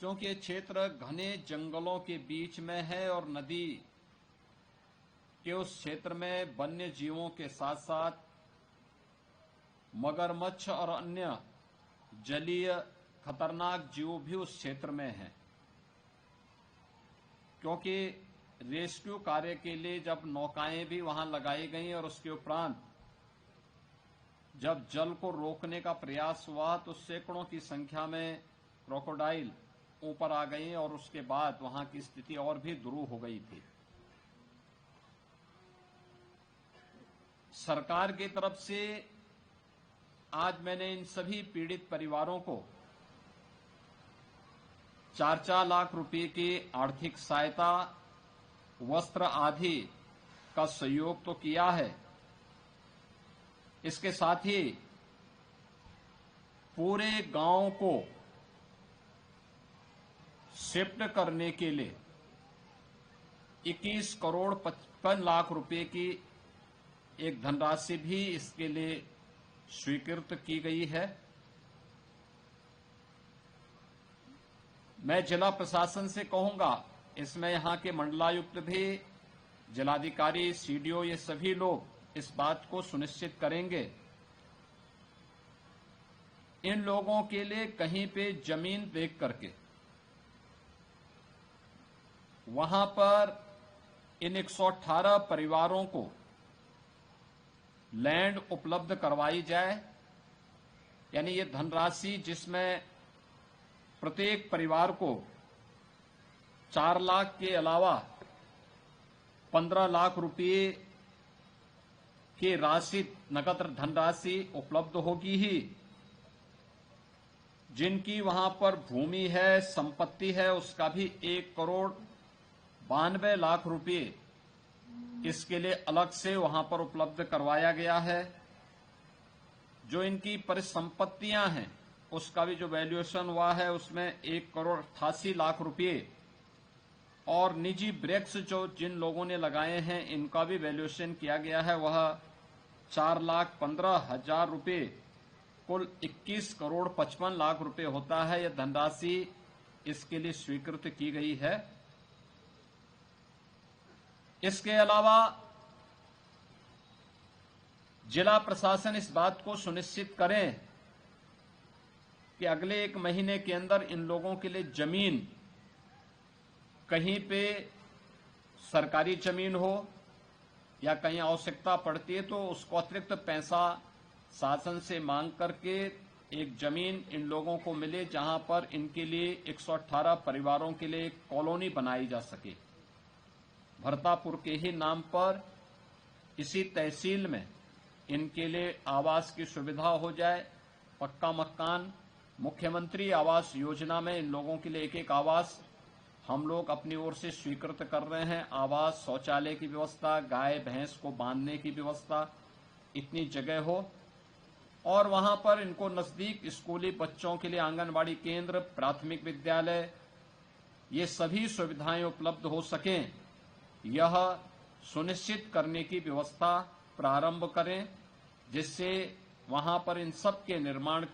क्योंकि ये क्षेत्र घने जंगलों के बीच में है और नदी के उस क्षेत्र में वन्य जीवों के साथ साथ मगरमच्छ और अन्य जलीय खतरनाक जीव भी उस क्षेत्र में हैं। क्योंकि रेस्क्यू कार्य के लिए जब नौकाएं भी वहां लगाई गई और उसके उपरांत जब जल को रोकने का प्रयास हुआ तो सैकड़ों की संख्या में क्रोकोडाइल ऊपर आ गई और उसके बाद वहां की स्थिति और भी दुरूह हो गई थी। सरकार की तरफ से आज मैंने इन सभी पीड़ित परिवारों को 4-4 लाख रुपए की आर्थिक सहायता, वस्त्र आदि का सहयोग तो किया है। इसके साथ ही पूरे गांव को शिफ्ट करने के लिए 21 करोड़ 55 लाख रुपए की एक धनराशि भी इसके लिए स्वीकृत की गई है। मैं जिला प्रशासन से कहूंगा, इसमें यहां के मंडलायुक्त भी, जिलाधिकारी, सीडीओ, ये सभी लोग इस बात को सुनिश्चित करेंगे। इन लोगों के लिए कहीं पे जमीन देख करके वहां पर इन 118 परिवारों को लैंड उपलब्ध करवाई जाए। यानी ये धनराशि जिसमें प्रत्येक परिवार को 4 लाख के अलावा 15 लाख रुपये की राशि, नकद धनराशि उपलब्ध होगी ही। जिनकी वहां पर भूमि है, संपत्ति है, उसका भी 1 करोड़ 92 लाख रुपये इसके लिए अलग से वहां पर उपलब्ध करवाया गया है। जो इनकी परिसंपत्तियां हैं उसका भी जो वैल्यूएशन हुआ है उसमें 1 करोड़ 88 लाख रुपये, और निजी ब्रेक्स जो जिन लोगों ने लगाए हैं इनका भी वैल्यूएशन किया गया है, वह 4,15,000 रुपये, कुल 21 करोड़ 55 लाख रुपए होता है। यह धनराशि इसके लिए स्वीकृत की गई है। इसके अलावा जिला प्रशासन इस बात को सुनिश्चित करें कि अगले 1 महीने के अंदर इन लोगों के लिए जमीन, कहीं पे सरकारी जमीन हो या कहीं आवश्यकता पड़ती है तो उसको अतिरिक्त पैसा शासन से मांग करके एक जमीन इन लोगों को मिले, जहां पर इनके लिए 118 परिवारों के लिए एक कॉलोनी बनाई जा सके। भरतापुर के ही नाम पर इसी तहसील में इनके लिए आवास की सुविधा हो जाए, पक्का मकान। मुख्यमंत्री आवास योजना में इन लोगों के लिए एक आवास हम लोग अपनी ओर से स्वीकृत कर रहे हैं। आवास, शौचालय की व्यवस्था, गाय भैंस को बांधने की व्यवस्था, इतनी जगह हो, और वहां पर इनको नजदीक स्कूली बच्चों के लिए आंगनबाड़ी केंद्र, प्राथमिक विद्यालय, ये सभी सुविधाएं उपलब्ध हो सकें, यह सुनिश्चित करने की व्यवस्था प्रारंभ करें, जिससे वहां पर इन सब के निर्माण,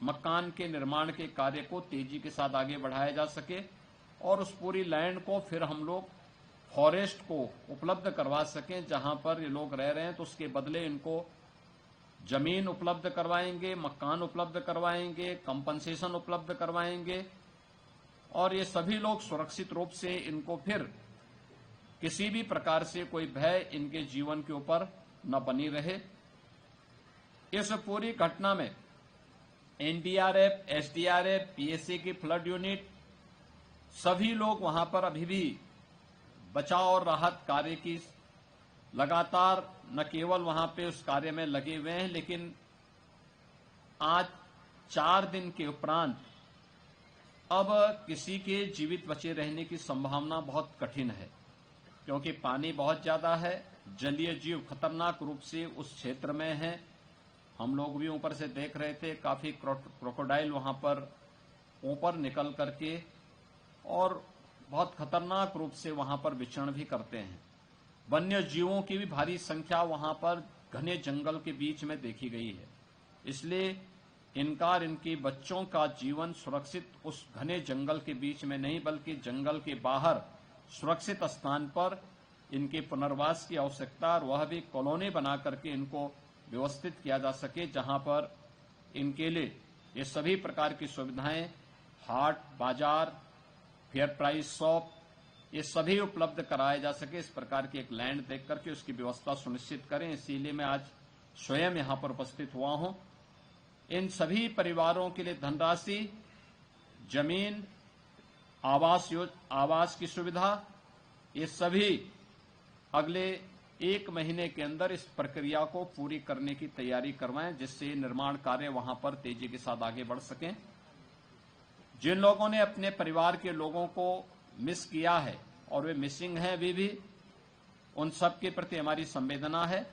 मकान के निर्माण के कार्य को तेजी के साथ आगे बढ़ाया जा सके और उस पूरी लैंड को फिर हम लोग फॉरेस्ट को उपलब्ध करवा सकें। जहां पर ये लोग रह रहे हैं तो उसके बदले इनको जमीन उपलब्ध करवाएंगे, मकान उपलब्ध करवाएंगे, कंपनसेशन उपलब्ध करवाएंगे, और ये सभी लोग सुरक्षित रूप से इनको फिर किसी भी प्रकार से कोई भय इनके जीवन के ऊपर न बनी रहे। इस पूरी घटना में एनडीआरएफ, एसडीआरएफ, पीएसए की फ्लड यूनिट, सभी लोग वहां पर अभी भी बचाव और राहत कार्य की लगातार न केवल वहां पे उस कार्य में लगे हुए हैं, लेकिन आज 4 दिन के उपरांत अब किसी के जीवित बचे रहने की संभावना बहुत कठिन है, क्योंकि पानी बहुत ज्यादा है, जलीय जीव खतरनाक रूप से उस क्षेत्र में हैं। हम लोग भी ऊपर से देख रहे थे, काफी क्रोकोडाइल वहां पर ऊपर निकल करके और बहुत खतरनाक रूप से वहां पर विचरण भी करते हैं। वन्य जीवों की भी भारी संख्या वहां पर घने जंगल के बीच में देखी गई है। इसलिए इनका और इनके बच्चों का जीवन सुरक्षित उस घने जंगल के बीच में नहीं बल्कि जंगल के बाहर सुरक्षित स्थान पर इनके पुनर्वास की आवश्यकता, और वह भी कॉलोनी बना करके इनको व्यवस्थित किया जा सके, जहां पर इनके लिए ये सभी प्रकार की सुविधाएं, हाट, बाजार, फेयर प्राइस शॉप, ये सभी उपलब्ध कराए जा सके। इस प्रकार की एक लैंड देख करके उसकी व्यवस्था सुनिश्चित करें। इसीलिए मैं आज स्वयं यहां पर उपस्थित हुआ हूं। इन सभी परिवारों के लिए धनराशि, जमीन, आवास की सुविधा, ये सभी अगले 1 महीने के अंदर इस प्रक्रिया को पूरी करने की तैयारी करवाएं, जिससे निर्माण कार्य वहां पर तेजी के साथ आगे बढ़ सकें। जिन लोगों ने अपने परिवार के लोगों को मिस किया है और वे मिसिंग हैं अभी भी, उन सब के प्रति हमारी संवेदना है।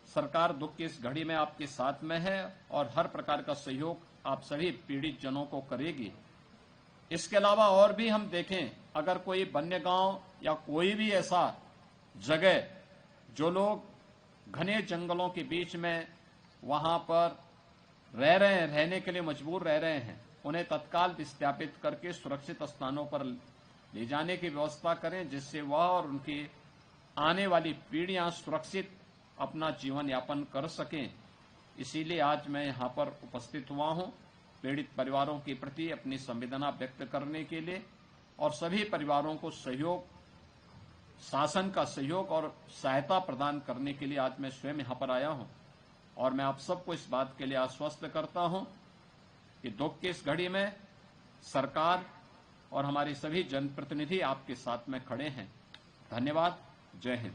सरकार दुख की इस घड़ी में आपके साथ में है और हर प्रकार का सहयोग आप सभी पीड़ित जनों को करेगी। इसके अलावा और भी हम देखें, अगर कोई वन्य गांव या कोई भी ऐसा जगह जो लोग घने जंगलों के बीच में वहां पर रह रहे हैं, रहने के लिए मजबूर रह रहे हैं, उन्हें तत्काल विस्थापित करके सुरक्षित स्थानों पर ले जाने की व्यवस्था करें, जिससे वह और उनकी आने वाली पीढ़ियां सुरक्षित अपना जीवन यापन कर सकें। इसीलिए आज मैं यहां पर उपस्थित हुआ हूं, पीड़ित परिवारों के प्रति अपनी संवेदना व्यक्त करने के लिए और सभी परिवारों को सहयोग, शासन का सहयोग और सहायता प्रदान करने के लिए आज मैं स्वयं यहां पर आया हूं। और मैं आप सबको इस बात के लिए आश्वस्त करता हूं कि दुख की इस घड़ी में सरकार और हमारे सभी जनप्रतिनिधि आपके साथ में खड़े हैं। धन्यवाद। जय हिंद।